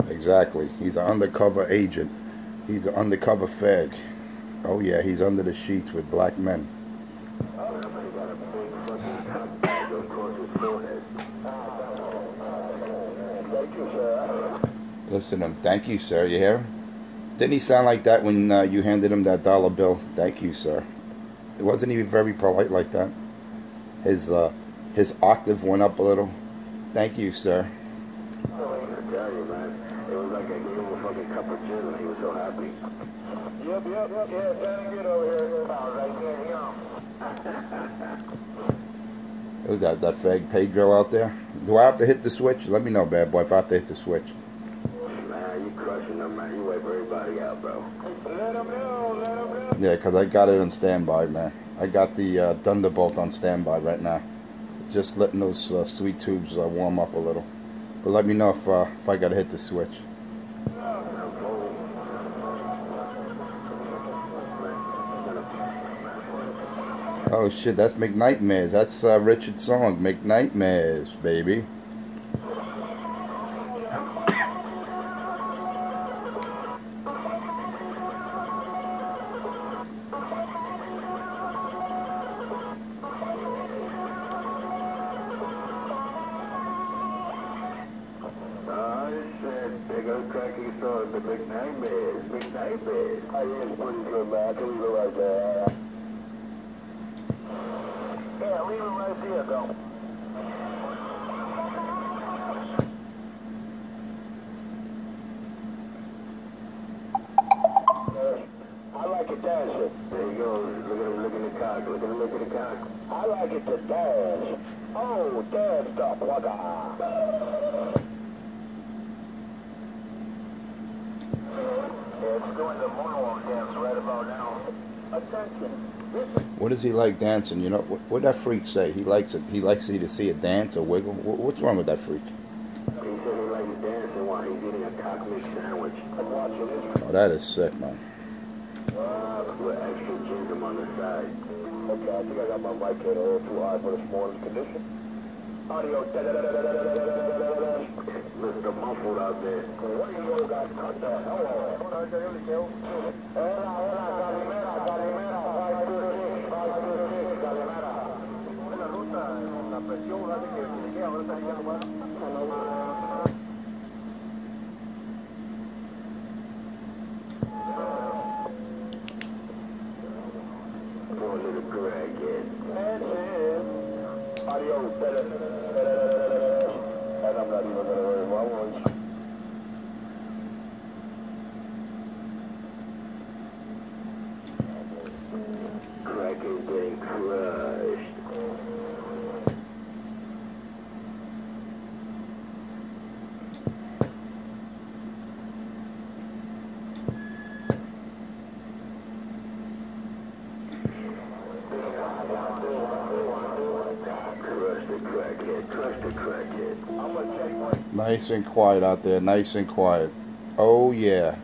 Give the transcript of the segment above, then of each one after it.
Exactly. He's an undercover agent. He's an undercover fag. Oh yeah, he's under the sheets with black men. Listen to him. Thank you, sir. You hear him? Didn't he sound like that when you handed him that dollar bill? Thank you, sir. It wasn't even very polite like that. His octave went up a little. Thank you, sir. It was like I gave him a fucking cup of gin and he was so happy. Yep, yeah, sounding good over here. Right there, Who's that? That fag Pedro out there? Do I have to hit the switch? Let me know, bad boy, if I have to hit the switch. Man, you crushing them, man. You wipe everybody out, bro. Let them know. Yeah, because I got it on standby, man. I got the Thunderbolt on standby right now. Just letting those sweet tubes warm up a little. But let me know if I got to hit the switch. Oh shit, that's McNightmares. That's Richard's song, McNightmares, baby. Big nightmares. I is pretty good, man. I can leave it right there. Yeah, leave it right there, though. I like it dancing. There you go. Look at the cock. Look at the cock. I like it to dance. Oh, dance the plugger. It's doing the moonwalk dance right about now. Attention. What does he like dancing? You know, what that freak say? He likes it. He likes you to see it dance or wiggle. What's wrong with that freak? He said he likes dancing while he's eating a cock mix sandwich. I'm watching this. Oh, that is sick, man. With extra gingham on the side. Okay, I think I got my mic hit a little too high for this morning's condition. Audio. Mr. Muffled out there. What do you guys cut that? Hello. Poor little crackhead. Audio. And I'm not even going to worry about once. Crack is getting crushed. Crush the crackhead. Nice and quiet out there. Nice and quiet. Oh yeah.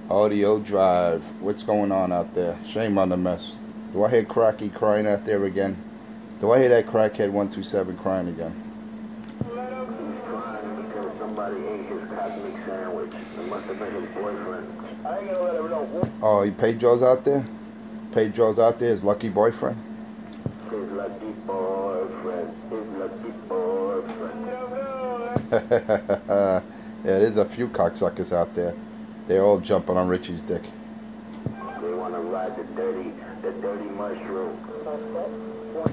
Audio Drive. What's going on out there? Shame on the mess. Do I hear Cracky crying out there again? Do I hear that crackhead 127 crying again? He's crying because somebody ate his cosmic sandwich. It must have been his boyfriend. I ain't gonna let him know. Oh, Pedro's out there? Pedro's out there, his lucky boyfriend? His lucky boyfriend. His lucky boyfriend. Yeah, there's a few cocksuckers out there. They're all jumping on Richie's dick. They want to ride the dirty mushroom.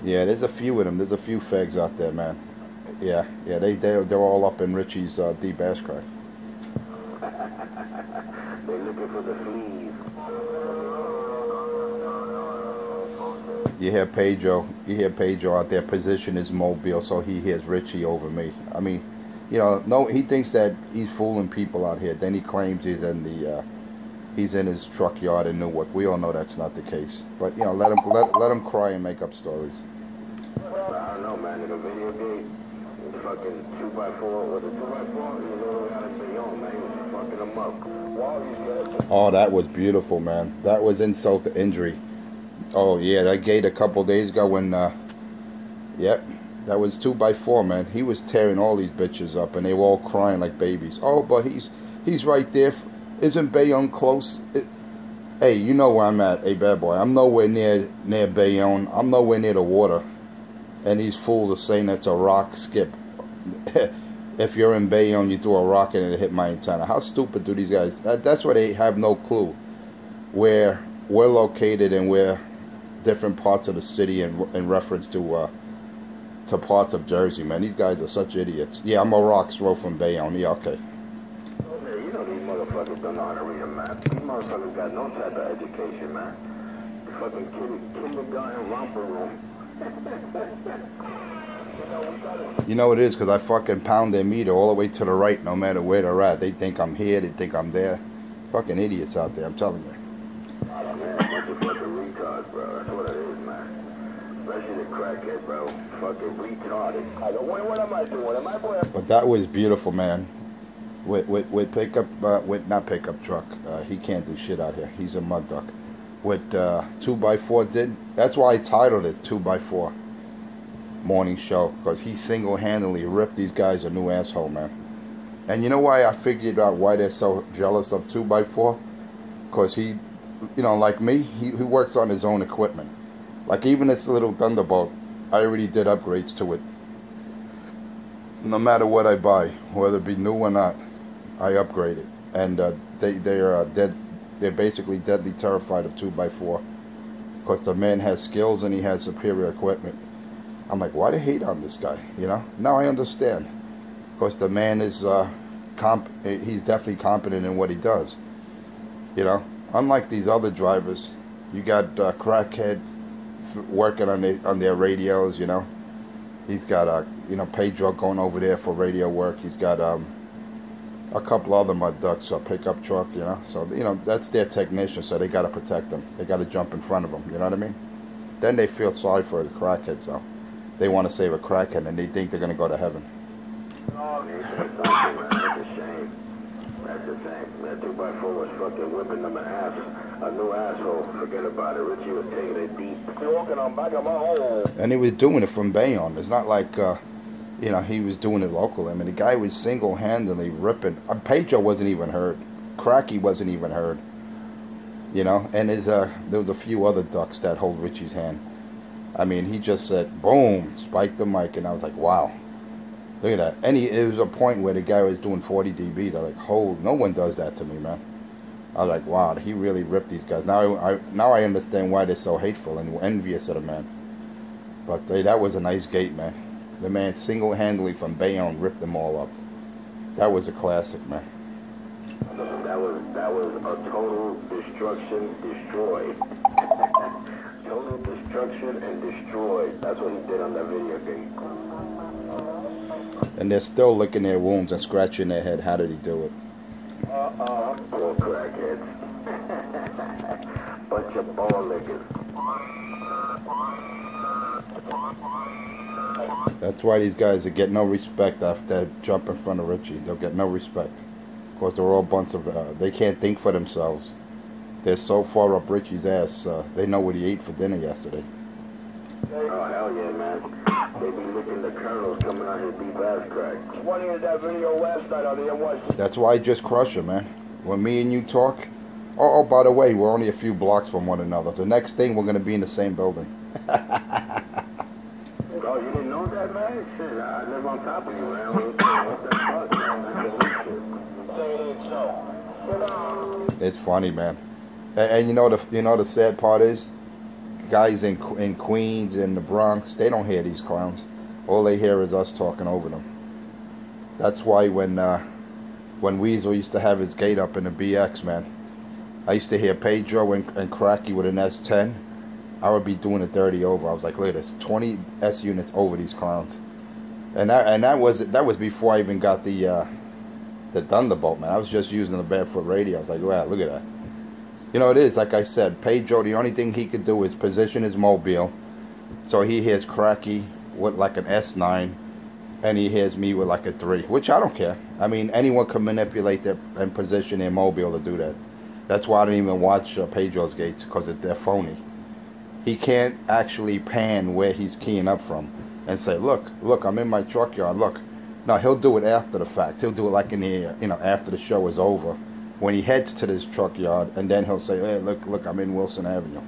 Yeah, there's a few of them. There's a few fags out there, man. Yeah, they're all up in Richie's deep ass crack. They're looking for the fleas. You hear Pedro out there position his mobile so he hears Richie over me. I mean, you know, no, he thinks that he's fooling people out here. Then he claims he's in his truck yard in Newark. We all know that's not the case. But you know, let him cry and make up stories. I don't know, man. In a video game, the fucking 2x4 with a 2x4, you know, gotta say, yo, man, he was fucking him up. Oh, that was beautiful, man. That was insult to injury. Oh yeah, that gate a couple days ago when, yep, That was 2x4, man. He was tearing all these bitches up, and they were all crying like babies. Oh, but he's right there. Isn't Bayonne close? Hey, you know where I'm at, hey bad boy. I'm nowhere near Bayonne. I'm nowhere near the water. And these fools are saying that's a rock skip. If you're in Bayonne, you throw a rock and it hit my antenna. How stupid do these guys? That's why they have no clue where we're located and where different parts of the city in reference to parts of Jersey, man. These guys are such idiots. Yeah, I'm a rock throw from Bayonne. Yeah, okay. Okay, you know these motherfuckers don't know how to read a map. These motherfuckers got no type of education, man. Fucking kindergarten romper room. You know it is, because I fucking pound their meter all the way to the right, no matter where they're at. They think I'm here, they think I'm there. Fucking idiots out there, I'm telling you. Oh, man, bunch of fucking retards, bro. That's what it is, man. Especially the crackhead, bro. Fucking retarded. I go, what am I doing? Am I boy? But that was beautiful, man. With pickup, with not pickup truck. He can't do shit out here. He's a mud duck. With 2x4 did. That's why I titled it 2x4 Morning Show, because he single-handedly ripped these guys a new asshole, man. And you know why I figured out why they're so jealous of 2x4? Because he, you know, like me, he works on his own equipment. Like even this little Thunderbolt, I already did upgrades to it. No matter what I buy, whether it be new or not, I upgrade it. And they're basically deadly terrified of 2x4, because the man has skills and he has superior equipment. I'm like, why do they hate on this guy? You know? Now I understand. Because the man is he's definitely competent in what he does. You know? Unlike these other drivers, you got crackhead working on their radios. You know? He's got Pedro going over there for radio work. He's got a couple other mud ducks, a pickup truck. You know? So that's their technician. So they got to protect them. They got to jump in front of them. You know what I mean? Then they feel sorry for the crackhead. So they want to save a crackhead, and they think they're going to go to heaven. Oh, man, that's a shame. That's a shame. That 2x4 was fucking whipping them an ass. A new asshole. Forget about it. Richie was taking it deep. You're walking on back of my hole. And he was doing it from Bayonne. It's not like, he was doing it local. I mean, the guy was single-handedly ripping. Pedro wasn't even hurt. Cracky wasn't even hurt. You know, and there was a few other ducks that hold Richie's hand. I mean, he just said, boom, spiked the mic, and I was like, wow. Look at that. And it was a point where the guy was doing 40 dBs. I was like, hold, no one does that to me, man. I was like, wow, he really ripped these guys. Now I understand why they're so hateful and envious of the man. But that was a nice gate, man. The man single-handedly from Bayonne ripped them all up. That was a classic, man. That was a total destruction destroyed. Total destruction and destroyed. That's what he did on that video game. And they're still licking their wounds and scratching their head. How did he do it? Poor crackheads. Bunch of ball lickers. That's why these guys get no respect after they jump in front of Richie. They'll get no respect. Of course, they're all a bunch of, they can't think for themselves. They're so far up Richie's ass, they know what he ate for dinner yesterday. Oh, hell yeah, man. They be licking the kernels coming out his deep ass crack. What is that video last night on the M1? That's why I just crush him, man. When me and you talk, oh, by the way, we're only a few blocks from one another. The next thing, we're going to be in the same building. Oh, you didn't know that, man? Shit, I live on top of you, man. What the fuck, man? It's funny, man. And you know the sad part is, guys in Queens and the Bronx, they don't hear these clowns. All they hear is us talking over them. That's why when Weasel used to have his gate up in the BX, man, I used to hear Pedro and Cracky with an S10. I would be doing it dirty over. I was like, look at this, 20 S units over these clowns. And that was before I even got the Thunderbolt, man. I was just using the Barefoot radio. I was like, wow, look at that. You know, it is, like I said, Pedro, the only thing he could do is position his mobile so he hears Cracky with like an S9 and he hears me with like a 3, which I don't care. I mean, anyone can manipulate and position their mobile to do that. That's why I don't even watch Pedro's gates, because they're phony. He can't actually pan where he's keying up from. and say, look, I'm in my truck yard, look. No, he'll do it after the fact. He'll do it like in the, after the show is over, when he heads to this truck yard, and then he'll say, hey, look, I'm in Wilson Avenue,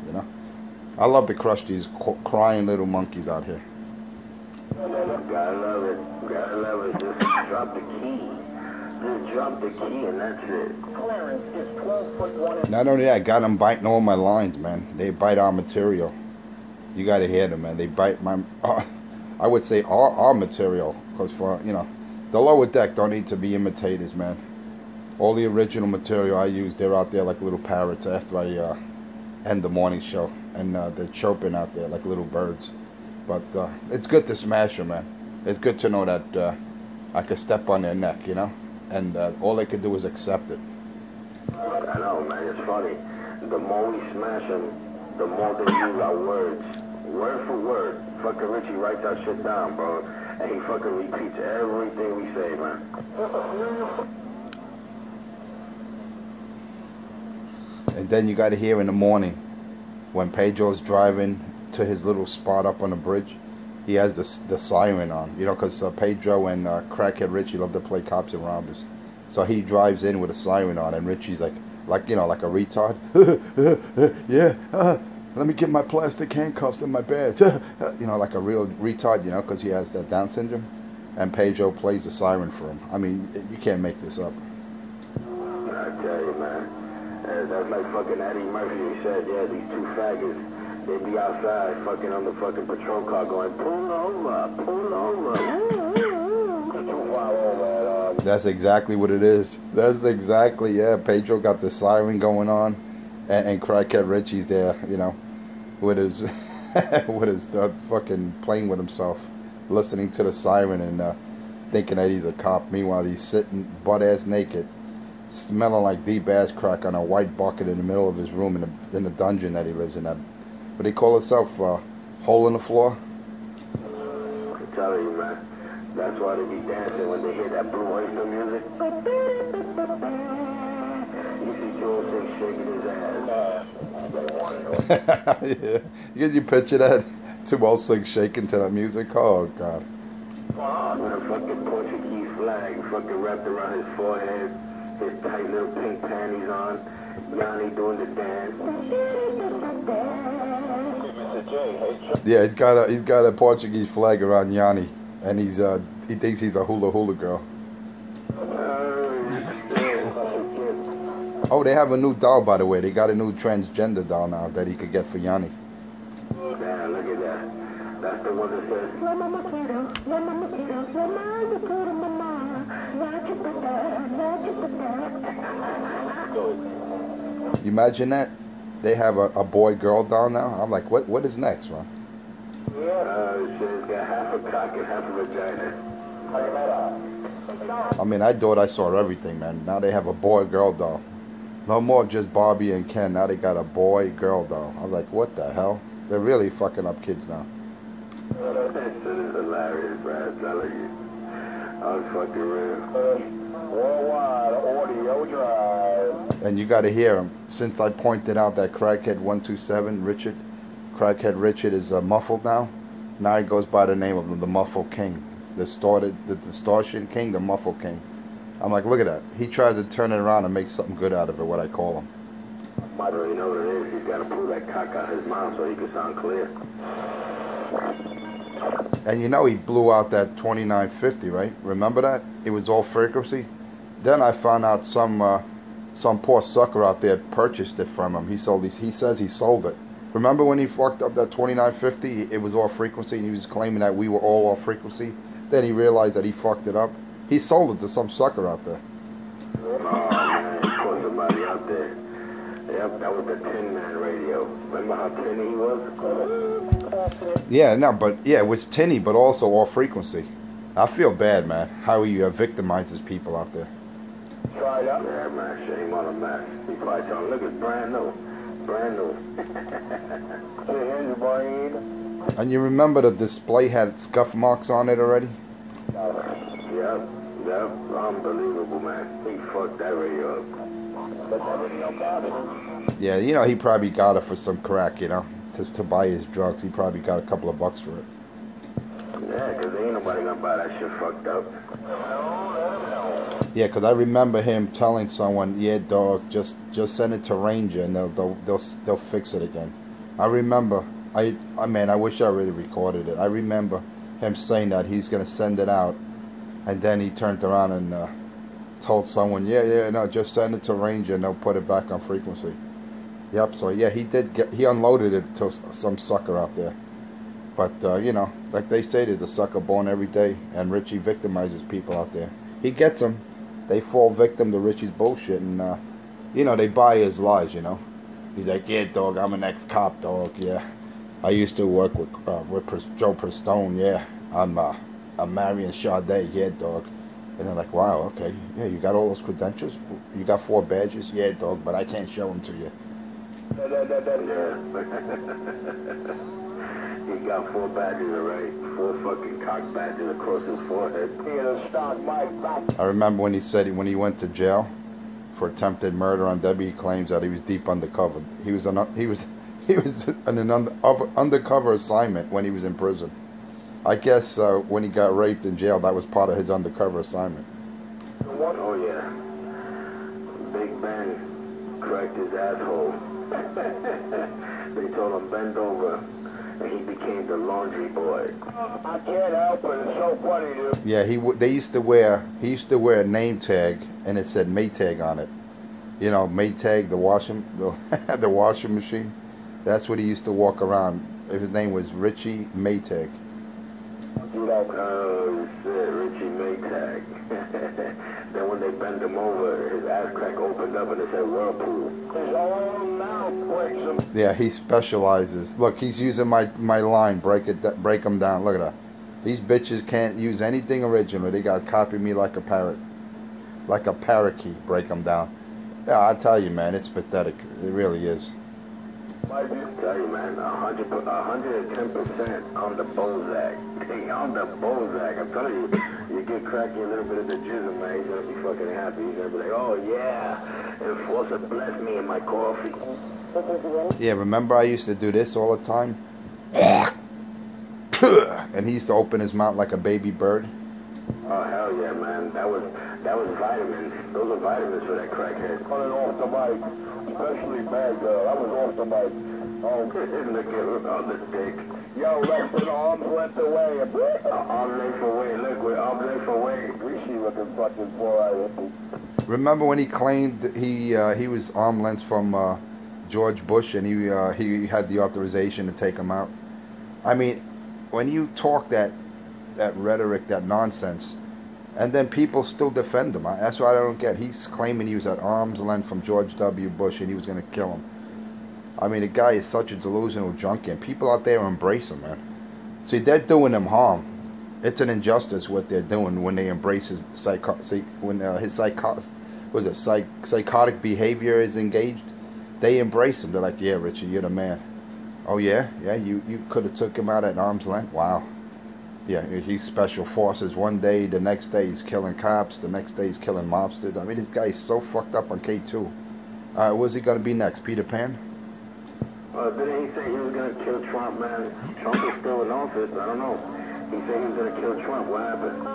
I love to crush these crying little monkeys out here. Gotta love it. Gotta love it. Just drop the key. Just drop the key and that's it. Clearance is 12 foot 1. Not only that, got them biting all my lines, man. They bite our material. You gotta hear them, man. They bite my, I would say our material. Because for, the lower deck don't need to be imitators, man. All the original material I use, they're out there like little parrots after I end the morning show. And they're chirping out there like little birds. But it's good to smash them, man. It's good to know that I could step on their neck, and all they could do is accept it. I know, man. It's funny. The more we smash them, the more they use our words. Word for word. Fucking Richie writes that shit down, bro. And he fucking repeats everything we say, man. And then you got to hear in the morning when Pedro's driving to his little spot up on the bridge, he has the siren on, because Pedro and Crackhead Richie love to play cops and robbers. So he drives in with a siren on, and Richie's like a retard. Yeah, let me get my plastic handcuffs and my badge. Like a real retard, because he has that Down syndrome. And Pedro plays the siren for him. I mean, you can't make this up. I tell you, man. That's like fucking Eddie Murphy. He said, yeah, these two faggots. They be outside fucking on the fucking patrol car going, pull over, pull over. That's exactly what it is. That's exactly, yeah. Pedro got the siren going on, and Crackhead Richie's there, with his, fucking playing with himself, listening to the siren and thinking that he's a cop. Meanwhile, he's sitting butt-ass naked, smelling like deep ass crack on a white bucket in the middle of his room in the dungeon that he lives in. That, what do you call itself? Hole in the floor? I'm telling you, man. That's why they be dancing when they hear that Blue Oyster music. You see Joe Six shaking his ass. Yeah. You picture that? 206 shaking to that music? Oh, God. With a fucking Portuguese flag fucking wrapped around his forehead. His tight little pink panties on. Yanni doing the dance. Yeah, he's got a Portuguese flag around Yanni, and he thinks he's a hula girl. Oh, they have a new doll, by the way. They got a new transgender doll now that he could get for Yanni. Yeah, look at that. That's the one that says, You imagine that? They have a boy-girl doll now? I'm like, what is next, man? It says got half a cock and half a vagina. I mean, I thought I saw everything, man. Now they have a boy-girl doll. No more just Barbie and Ken. Now they got a boy-girl doll. I was like, what the hell? They're really fucking up kids now. That shit is hilarious, man. I'm telling you. I'm fucking real. Worldwide audio drive. And you got to hear him. Since I pointed out that Crackhead 127, Richard, Crackhead Richard is muffled now. Now he goes by the name of the Muffle King. The Distortion King, the Muffle King. I'm like, look at that. He tries to turn it around and make something good out of it, what I call him. Might already know what it is. He's got to pull that cock out his mouth so he can sound clear. And he blew out that 2950, right? Remember that? It was all frequency. Then I found out some poor sucker out there purchased it from him. He says he sold it. Remember when he fucked up that 2950? It was all frequency, and he was claiming that we were all off frequency. Then he realized that he fucked it up. He sold it to some sucker out there. Oh, man, he caught somebody out there. Yep, that was the Tin Man radio. Remember how tinny he was? Yeah, no, but yeah, it was tinny, but also all frequency. I feel bad, man, how he victimizes people out there. Try it out. Yeah, man, shame on him, man. He probably told him, look, it's brand new. Brand new. Here's your brain. And you remember the display had scuff marks on it already? Yep, unbelievable, man. He fucked that radio up. But that didn't know about it. Yeah, he probably got it for some crack, to buy his drugs. He probably got a couple of bucks for it. Yeah, Cause ain't nobody gonna buy that shit fucked up. Yeah, because I remember him telling someone, "Yeah, dog, just send it to Ranger, and they'll fix it again." I remember. I mean, I wish I really recorded it. I remember him saying that he's gonna send it out, and then he turned around and told someone, "Yeah, no, just send it to Ranger, and they'll put it back on frequency." Yep. So yeah, he unloaded it to some sucker out there. But you know, like they say, there's a sucker born every day, and Richie victimizes people out there. He gets them. They fall victim to Richie's bullshit, and you know, they buy his lies. You know, he's like, "Yeah, dog, I'm an ex-cop, dog. Yeah, I used to work with Joe Prestone. Yeah, I'm Marion Sade. Yeah, dog." And they're like, "Wow, okay, yeah, you got all those credentials? You got 4 badges? Yeah, dog, but I can't show them to you." He got 4 badges, alright. 4 fucking cock badges across his forehead. I remember when he said when he went to jail for attempted murder on Debbie, he claims that he was deep undercover. He was an undercover assignment when he was in prison. I guess when he got raped in jail, that was part of his undercover assignment. Oh yeah. Big Ben cracked his asshole. They told him bend over, and he became the laundry boy. I can't help it. It's so funny, dude. Yeah, he used to wear a name tag, and it said Maytag on it. You know, Maytag, the washing machine. That's what he used to walk around. His name was Richie Maytag. Oh shit, Richie Maytag. Then when they bend him over, his ass crack opened up and it said Whirlpool. His whole mouth breaks him. Yeah, he specializes. Look, he's using my line. Break them down. Look at that. These bitches can't use anything original. They gotta copy me like a parrot, like a parakeet. Break them down. Yeah, I tell you, man, it's pathetic. It really is. I tell you, man, 110% on the Bozak. Hey, on the Bozak. I'm telling you, you get Cracky a little bit of the jizzle, man. He's gonna be fucking happy. He's gonna be like, "Oh yeah, Enforcer bless me in my coffee." Yeah, remember I used to do this all the time? And he used to open his mouth like a baby bird. Oh hell yeah, man. That was vitamins. Those are vitamins for that crackhead. Running off the mic, especially bad girl. I was off the mic. Oh, look at her on the dick. Yo, left an arm's length away. Arm's length away. Look, we're arm's length away. Greasy looking fucking boy. Remember when he claimed that he was arm length from George Bush, and he had the authorization to take him out? I mean, when you talk that rhetoric, that nonsense, and then people still defend him. That's what I don't get. He's claiming he was at arm's length from George W. Bush and he was going to kill him. I mean, the guy is such a delusional junkie, and people out there embrace him, man. See, they're doing him harm. It's an injustice what they're doing when they embrace his psychotic behavior is engaged. They embrace him. They're like, "Yeah, Richie, you're the man." "Oh yeah, you could have took him out at arm's length. Wow." Yeah, he's special forces one day, the next day he's killing cops, the next day he's killing mobsters. I mean, this guy is so fucked up on K2. What's he going to be next, Peter Pan? Didn't he say he was going to kill Trump, man? Trump is still in office. I don't know. He said he was going to kill Trump. What happened?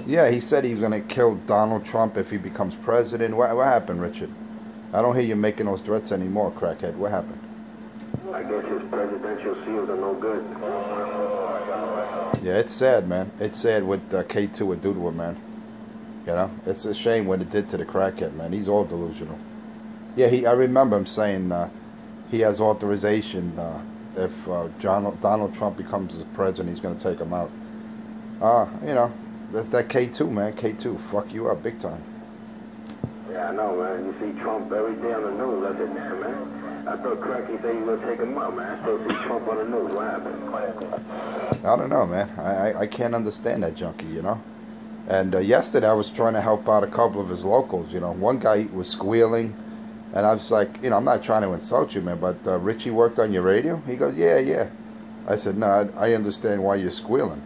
Yeah, he said he was going to kill Donald Trump if he becomes president. What happened, Richard? I don't hear you making those threats anymore, crackhead. What happened? I guess his presidential seals are no good. Yeah, it's sad, man. It's sad what K2 would do to him, man. You know, it's a shame what it did to the crackhead, man. He's all delusional. Yeah, I remember him saying he has authorization if Donald Trump becomes the president, he's going to take him out. You know, that's that K2, man. K2, fuck you up big time. Yeah, I know, man. You see Trump every day on the news. I said, damn, man. I thought Cracky said he was going to take him out, man. I still see Trump on the news. What happened? I don't know, man. I can't understand that junkie, you know. And yesterday I was trying to help out a couple of his locals, you know. One guy was squealing, and I was like, you know, I'm not trying to insult you, man, but Richie worked on your radio? He goes, yeah. I said, no, I understand why you're squealing.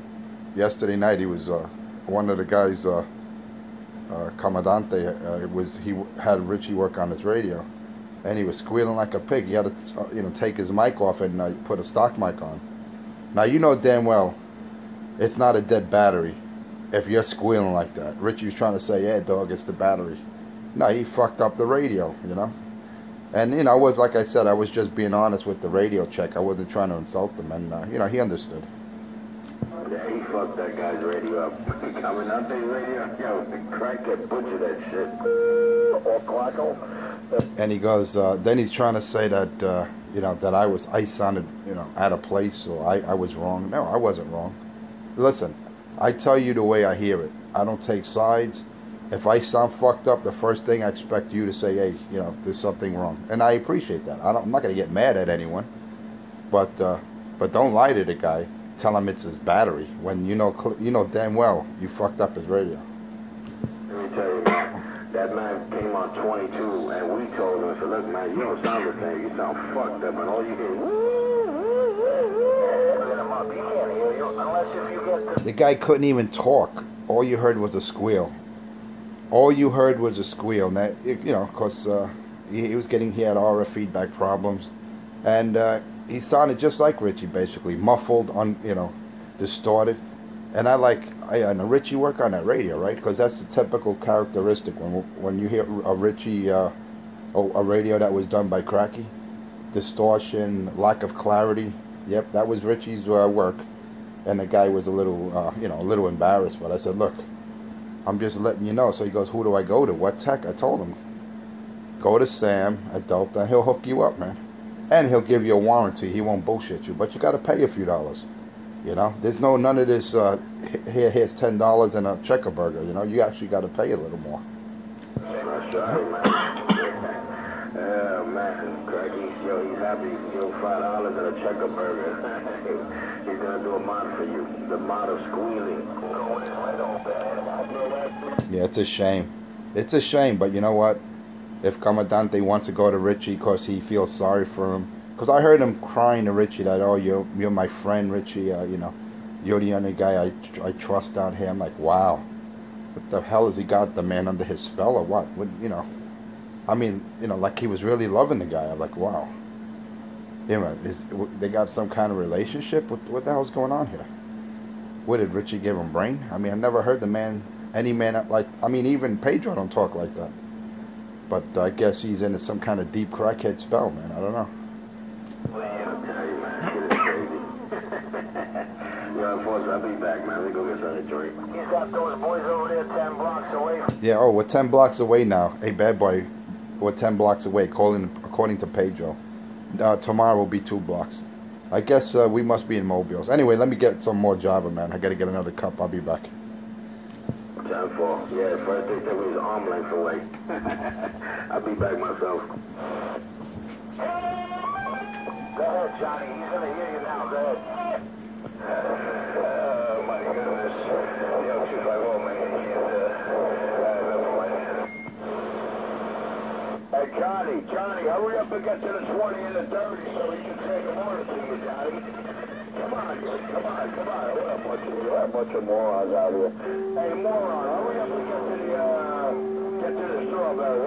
Yesterday night he was, one of the guys, Commandante, he had Richie work on his radio. And he was squealing like a pig. He had to, take his mic off and put a stock mic on. Now, you know damn well, It's not a dead battery if you're squealing like that. Richie was trying to say, yeah, dog, it's the battery. No, he fucked up the radio, you know. And, you know, I was, like I said, I was just being honest with the radio check. I wasn't trying to insult him. And, you know, he understood. Yeah, he fucked that guy's radio up. Coming out the radio, yo, the crackhead butcher that shit. Or Clarko. And he goes, then he's trying to say that, you know, that I sounded, you know, out of place, or I was wrong. No, I wasn't wrong. Listen, I tell you the way I hear it. I don't take sides. If I sound fucked up, the first thing I expect you to say, hey, you know, there's something wrong. And I appreciate that. I'm not going to get mad at anyone. But don't lie to the guy. Tell him it's his battery when you know damn well you fucked up his radio. Let me tell you, man, that man came on 22, and we told him, I said, look, man, you don't sound the same. You sound fucked up, and all you hear, you can't hear you unless if you get the guy couldn't even talk. All you heard was a squeal. All you heard was a squeal. And that, you know, of course, he had RF feedback problems, and he sounded just like Richie, basically muffled, you know, distorted. And I know Richie work on that radio, right? Because that's the typical characteristic when you hear a Richie, a radio that was done by Cracky, distortion, lack of clarity. Yep, that was Richie's work. And the guy was a little, you know, a little embarrassed. But I said, look, I'm just letting you know. So he goes, who do I go to? What tech? I told him, go to Sam at Delta. He'll hook you up, man. And he'll give you a warranty. He won't bullshit you. But you got to pay a few dollars. You know, there's none of this, here's $10 and a checker burger. You know, you actually got to pay a little more. That's right, man. Yeah, man, Cracky, yo, he's happy. Yo, $5 and a checker burger. He's going to do a mod for you. The mod of squealing. Yeah, it's a shame. It's a shame, but you know what? If Commandante wants to go to Richie because he feels sorry for him, because I heard him crying to Richie that, oh, you're my friend, Richie, you know, you're the only guy I trust out here. I'm like, wow, what the hell has he got the man under his spell or what? You know, I mean, you know, like he was really loving the guy. I'm like, wow. You know, they got some kind of relationship? What the hell's going on here? What, did Richie give him brain? I mean, I never heard any man like, I mean, even Pedro don't talk like that. But I guess he's into some kind of deep crackhead spell, man. I don't know. Well, I'll tell you, man, shit is crazy. Yo, boys, I'll be back, man. Let me go get something to drink. He's got those boys over there 10 blocks away. Yeah, oh, we're 10 blocks away now. Hey, bad boy, we're 10 blocks away, according to Pedro. Tomorrow will be 2 blocks. I guess we must be in Mobiles. Anyway, let me get some more Java, man. I got to get another cup. I'll be back. 10-4. Yeah, first they said we was arm length away. I'll be back myself. Go ahead, Johnny. He's going to hear you now. Go ahead. Oh, my goodness. Yo, 250, man. Hey, Johnny, hurry up and get to the 20 and the 30 so we can take a order to you, Johnny. Come on. What a bunch of morons out here. Hey, moron, hurry up and get to the strawberry.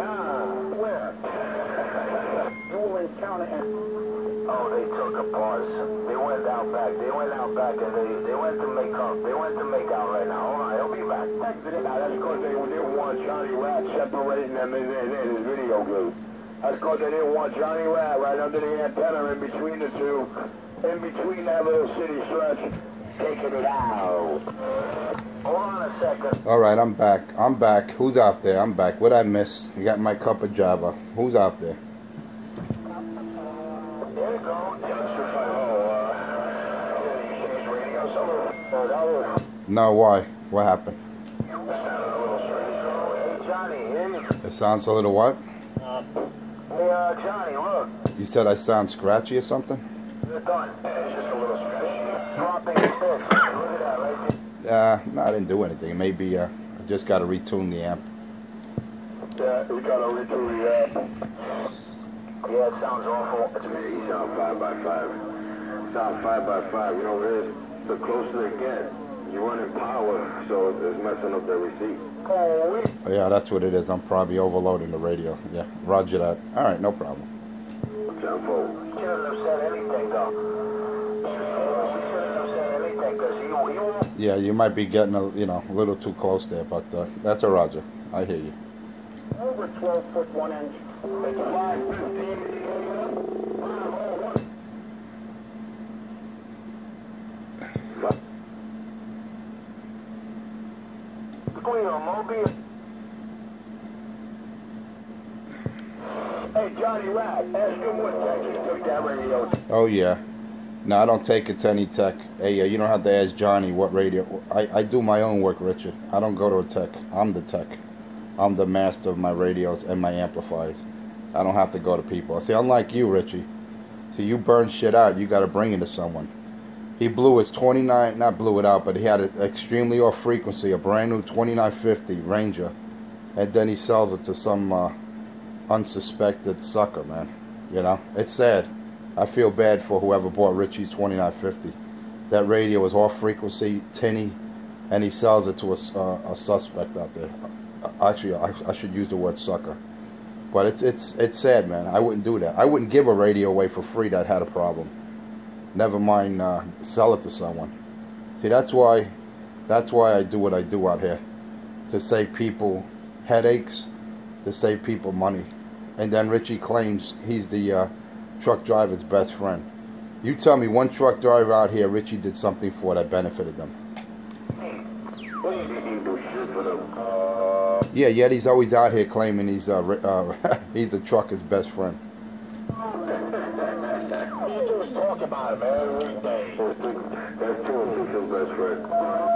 Where? You will encounter him. Oh, they took a pause. They went out back and they went to make up. They went to make out right now. All right, I'll be back. Now, that's because they didn't want Johnny Rat separating them in his video game. That's because they didn't want Johnny Rat right under the antenna in between the two. In between that little city stretch, taking it out. Hold on a second. All right, I'm back. Who's out there? I'm back. What'd I miss? You got my cup of Java. Who's out there? There you go. You changed radio, No, why? What happened? It sounded a little strange. Hey, Johnny, hear you? It sounds a little what? Hey, Johnny, look. You said I sound scratchy or something? You're done. It's just a little stretchy. Dropping the fish. Look at that right there. No, I didn't do anything. Maybe I just got to retune the amp. Yeah, we got to retune the amp. Yeah, it sounds awful. It's me. You sound 5x5. Sound 5x5. You know what it is? The closer they get, you run in power, so it's messing up the receipt. Oh, yeah, that's what it is. I'm probably overloading the radio. Yeah, roger that. All right, no problem. 10-4. Shouldn't have said anything, though. He shouldn't have said anything, because he won't Yeah, you might be getting a little too close there, but that's a Roger. I hear you. Over 12 foot 1 inch. It's 515. Mobile. Hey, Johnny Rag, ask him what Texas took that radio. Oh, yeah. No, I don't take it to any tech. Hey, you don't have to ask Johnny what radio. I do my own work, Richard. I don't go to a tech. I'm the tech. I'm the master of my radios and my amplifiers. I don't have to go to people. See, unlike you, Richie. See, you burn shit out. You got to bring it to someone. He blew his 29, not blew it out, but he had an extremely off frequency, a brand new 2950 Ranger. And then he sells it to some unsuspected sucker, man. You know, it's sad. I feel bad for whoever bought Richie's 2950. That radio was off frequency, tinny, and he sells it to a suspect out there. Actually, I should use the word sucker. But it's sad, man. I wouldn't do that. I wouldn't give a radio away for free that had a problem. Never mind sell it to someone. See, that's why I do what I do out here. To save people headaches, to save people money. And then Richie claims he's the truck driver's best friend. You tell me one truck driver out here Richie did something for that benefited them. Yeah, yet he's always out here claiming he's he's the trucker's best friend.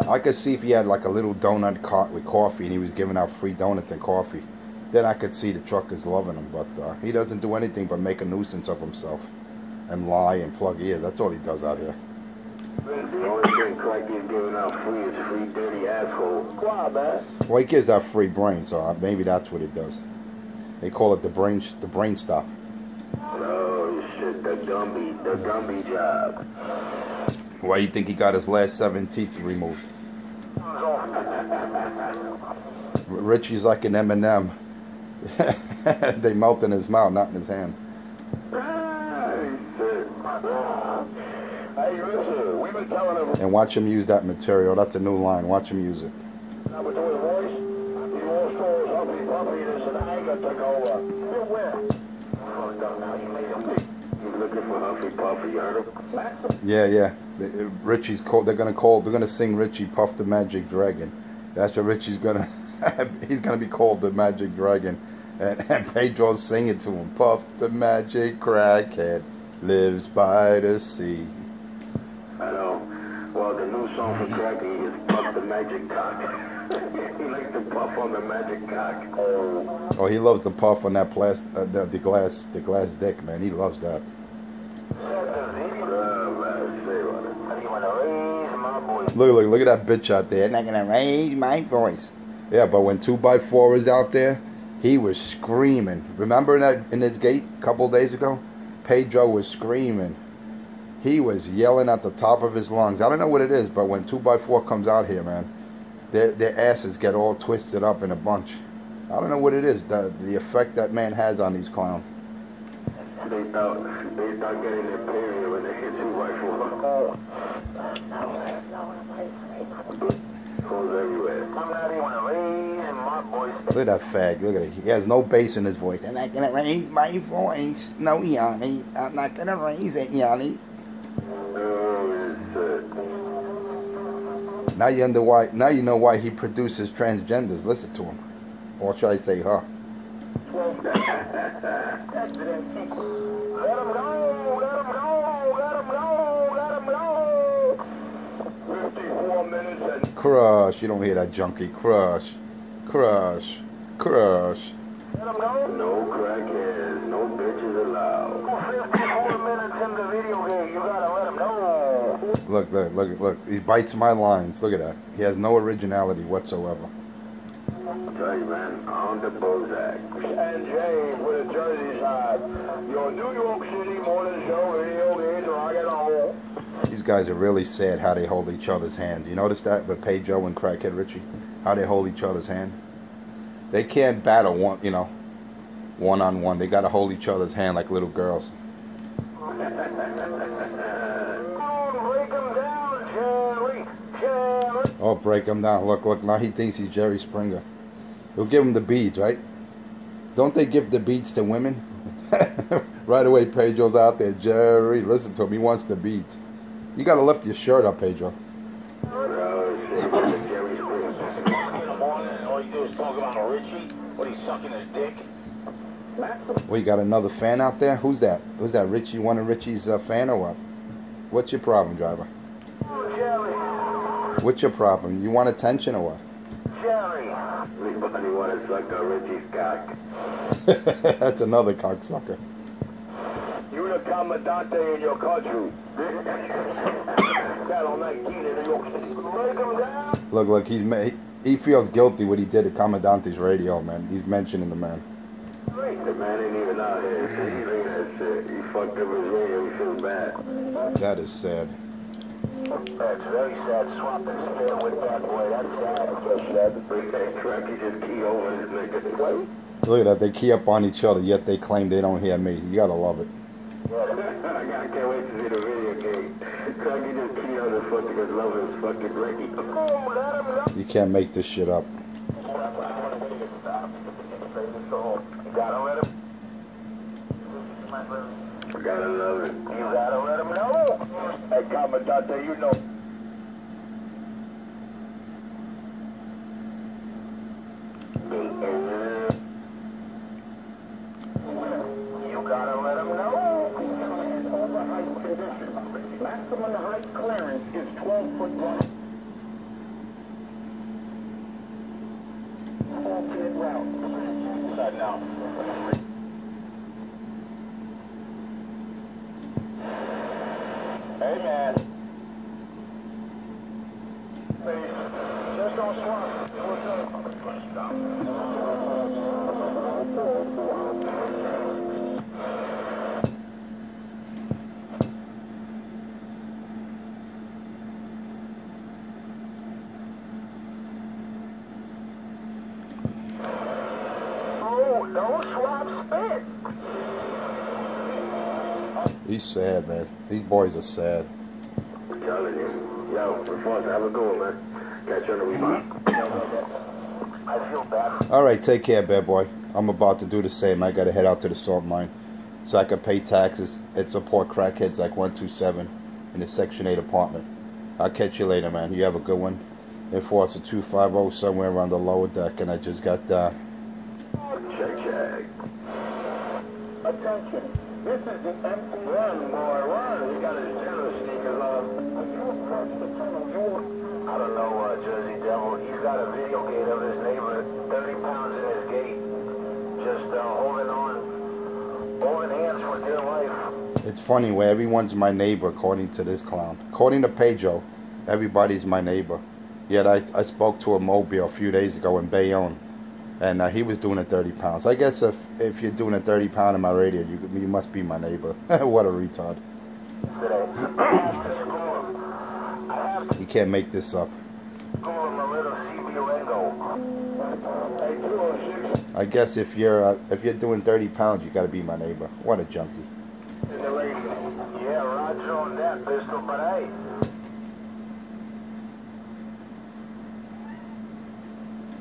I could see if he had like a little donut cart with coffee and he was giving out free donuts and coffee. Then I could see the truckers loving him, but he doesn't do anything but make a nuisance of himself and lie and plug ears. That's all he does out here. The only thing Craig is giving out free is free dirty asshole. Why, man? Well, he gives out free brain, so maybe that's what he does. They call it the brain stop. Oh shit, the Gumby job. Why you think he got his last 7 teeth removed? Richie's like an M&M. They melt in his mouth, not in his hand. Hey, listen, we've been telling him. And watch him use that material. That's a new line. Watch him use it. Now with his voice, he won't show us Humpy Puppy. There's an anger took over. Where? Fucked up now. You made him. He's looking for Humpy Puppy. You heard him? Yeah. Richie's called. They're gonna sing Richie Puff the Magic Dragon. That's what Richie's gonna. He's gonna be called the Magic Dragon, and Pedro's singing to him. Puff the Magic Crackhead lives by the sea. I know. Well, the new song for Cracky is Puff the Magic Cock. He likes to puff on the magic cock. Oh, he loves to puff on that the glass dick, man. He loves that. Look at that bitch out there. I'm not gonna raise my voice. Yeah, but when 2x4 was out there, he was screaming. Remember in his gate a couple of days ago? Pedro was screaming. He was yelling at the top of his lungs. I don't know what it is, but when 2x4 comes out here, man, their asses get all twisted up in a bunch. I don't know what it is, the effect that man has on these clowns. They thought getting their period when they hit 2x4. Look at that fag. Look at it. He has no bass in his voice. I'm not gonna raise my voice. No, Yanni. I'm not gonna raise it, Yanni. Now you know why he produces transgenders. Listen to him. Or should I say her? Let him go. 54 minutes and... Crush. You don't hear that junkie. Crush. Crush. Crush. Let him go. No crackheads. No bitches allowed. 54 minutes in the video game. You gotta let him know. Look. He bites my lines. Look at that. He has no originality whatsoever. I tell you, man, on the Bozak. And James with a Jersey side. Your New York City morning show video games rock and roll. These guys are really sad how they hold each other's hand. You notice that with Pedro and Crackhead Richie? How they hold each other's hand? They can't battle one-on-one. They got to hold each other's hand like little girls. Break them down, Jerry. Oh, break him down. Look, look. Now he thinks he's Jerry Springer. He'll give him the beads, right? Don't they give the beads to women? Right away, Pedro's out there. Jerry, listen to him. He wants the beads. You got to lift your shirt up, Pedro. All you do is talk about Richie. What, he's sucking his dick? Well, you got another fan out there? Who's that? Who's that? Richie? One of Richie's fan or what? What's your problem, driver? Jerry. What's your problem? You want attention or what? Jerry. Everybody want to suck on Richie's cock. That's another cocksucker. You're the commandante in your country. Look, look, he feels guilty what he did at Commandante's radio, man. He's mentioning the man. The man ain't even out here. He ain't that shit. He fucked up his radio. He feels bad. That is sad. That's very sad. Swap and spit with that boy. That's sad. That's sad. The big that truck, he just key over his nigga. Look at that. They key up on each other, yet they claim they don't hear me. You gotta love it. I can't wait to see the video game. Trucky just key on his fucking his love his fucking Ricky. You can't make this shit up. Gotta let him. Gotta love it. You gotta let him know. Hey, Commandante, you know. You gotta let him know. Maximum height clearance is 12 foot long. Alternate route. Side now. Hey, man. Hey, just don't swap. What's up? Stop. Don't swap spit. He's sad, man. These boys are sad. I'm telling you. Yo, Alfonso, have a good one, man. Catch you on the rebound. I feel bad. All right, take care, bad boy. I'm about to do the same. I got to head out to the salt mine so I can pay taxes and support crackheads like 127 in the Section 8 apartment. I'll catch you later, man. You have a good one. Enforcer 250 somewhere around the lower deck, and I just got Check. Attention. This is the empty run, boy. Run. He got his jealous sneakers on. When you approach the tunnel, I don't know, Jersey Devil. He's got a video gate of his neighbor, 30 pounds in his gate. Just holding hands for dear life. It's funny where everyone's my neighbor according to this clown. According to Pedro, everybody's my neighbor. Yet I spoke to a mobile a few days ago in Bayonne, and he was doing a 30 pounds. I guess if you're doing a 30 pound in my radio, you must be my neighbor. What a retard. You can't make this up. I guess if you're doing 30 pounds, you got to be my neighbor. What a junkie. Yeah, Roger on that pistol, but hey.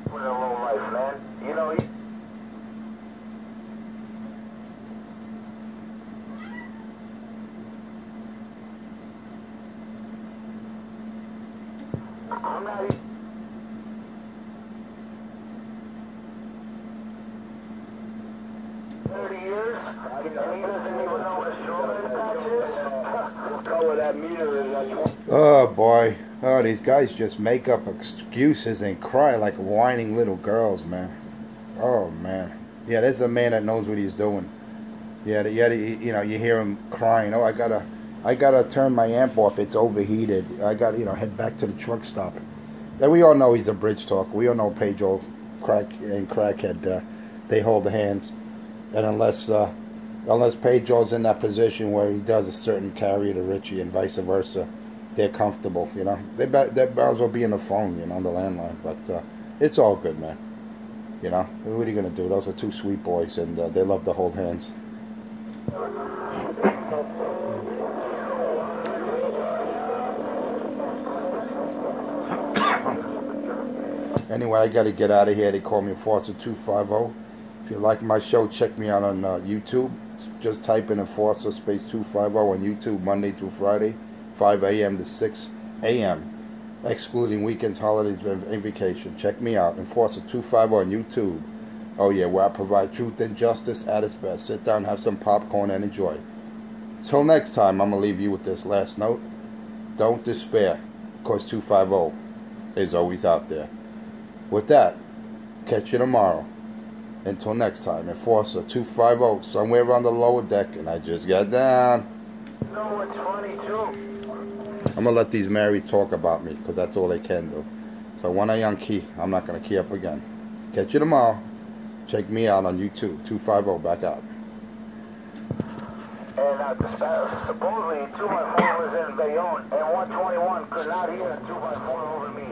Put in a low life, man. You know, I'm not even 30 years, and he doesn't even know what a strawberry patch is. What color that meter is, Oh boy. Oh, these guys just make up excuses and cry like whining little girls, man. Oh man. Yeah, there's a man that knows what he's doing. Yeah, you know, you hear him crying. Oh, I gotta turn my amp off. It's overheated. I gotta, head back to the truck stop. And we all know he's a bridge talker. We all know Pedro Crackhead. They hold hands, and unless Pedro's in that position where he does a certain carry to Richie and vice versa, they're comfortable. They might as well be on the phone, on the landline. But it's all good, man. What are you gonna do? Those are two sweet boys, and they love to hold hands. Anyway, I got to get out of here. They call me Enforcer 250. If you like my show, check me out on YouTube. Just type in Enforcer space 250 on YouTube, Monday through Friday, 5 a.m. to 6 a.m., excluding weekends, holidays, and vacation. Check me out, Enforcer 250 on YouTube. Oh yeah, where I provide truth and justice at its best. Sit down, have some popcorn, and enjoy. Till next time, I'm going to leave you with this last note. Don't despair, because 250 is always out there. With that, catch you tomorrow. Until next time, Enforcer 250, somewhere on the lower deck, and I just got down. No, it's funny too. I'm going to let these Marys talk about me, because that's all they can do. So when I unkey, I'm not going to key up again. Catch you tomorrow. Check me out on YouTube, 250, back out. And supposedly 2x4 was in Bayonne, and 121 could not hear 2x4 over me.